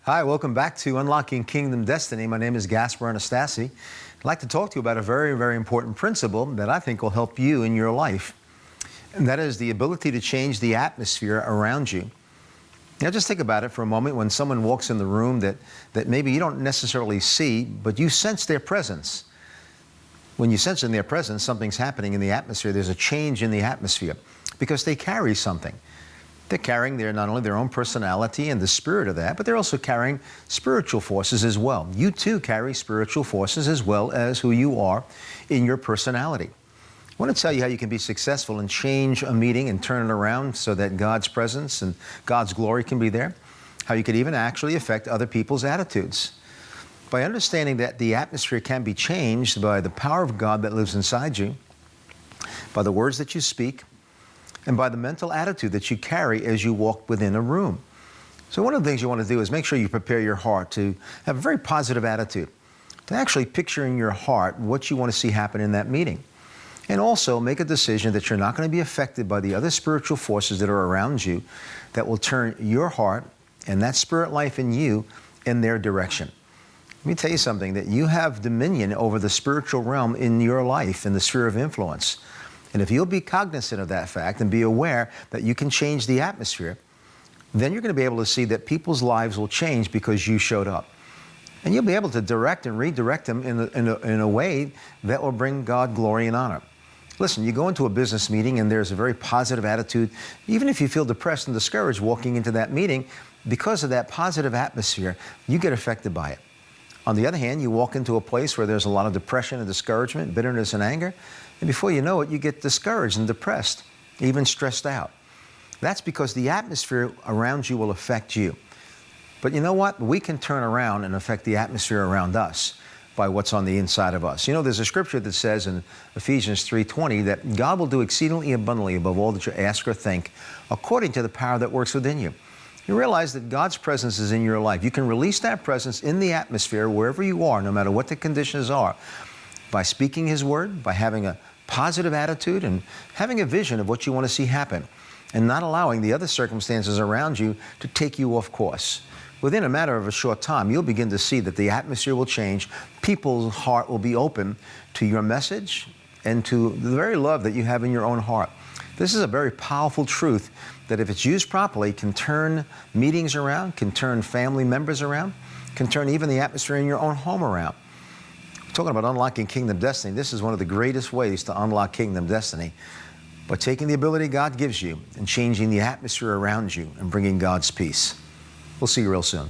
Hi, welcome back to Unlocking Kingdom Destiny. My name is Gaspar Anastasi. I'd like to talk to you about a very, very important principle that I think will help you in your life. And that is the ability to change the atmosphere around you. Now just think about it for a moment. When someone walks in the room that maybe you don't necessarily see, but you sense their presence. When you sense in their presence, something's happening in the atmosphere. There's a change in the atmosphere because they carry something. They're carrying not only their own personality and the spirit of that, but they're also carrying spiritual forces as well. You too carry spiritual forces as well as who you are in your personality. I want to tell you how you can be successful and change a meeting and turn it around so that God's presence and God's glory can be there. How you could even actually affect other people's attitudes. By understanding that the atmosphere can be changed by the power of God that lives inside you, by the words that you speak, and by the mental attitude that you carry as you walk within a room. So one of the things you want to do is make sure you prepare your heart to have a very positive attitude, to actually picture in your heart what you want to see happen in that meeting. And also make a decision that you're not going to be affected by the other spiritual forces that are around you that will turn your heart and that spirit life in you in their direction. Let me tell you something, that you have dominion over the spiritual realm in your life, in the sphere of influence. And if you'll be cognizant of that fact and be aware that you can change the atmosphere, then you're going to be able to see that people's lives will change because you showed up. And you'll be able to direct and redirect them in a way that will bring God glory and honor. Listen, you go into a business meeting and there's a very positive attitude. Even if you feel depressed and discouraged walking into that meeting, because of that positive atmosphere, you get affected by it. On the other hand, you walk into a place where there's a lot of depression and discouragement, bitterness and anger, and before you know it, you get discouraged and depressed, even stressed out. That's because the atmosphere around you will affect you. But you know what? We can turn around and affect the atmosphere around us by what's on the inside of us. You know, there's a scripture that says in Ephesians 3:20 that God will do exceedingly abundantly above all that you ask or think, according to the power that works within you. You realize that God's presence is in your life. You can release that presence in the atmosphere wherever you are, no matter what the conditions are, by speaking His word, by having a positive attitude and having a vision of what you want to see happen, and not allowing the other circumstances around you to take you off course. Within a matter of a short time, you'll begin to see that the atmosphere will change. People's heart will be open to your message and to the very love that you have in your own heart. This is a very powerful truth that if it's used properly can turn meetings around, can turn family members around, can turn even the atmosphere in your own home around. Talking about unlocking kingdom destiny, this is one of the greatest ways to unlock kingdom destiny, by taking the ability God gives you and changing the atmosphere around you and bringing God's peace. We'll see you real soon.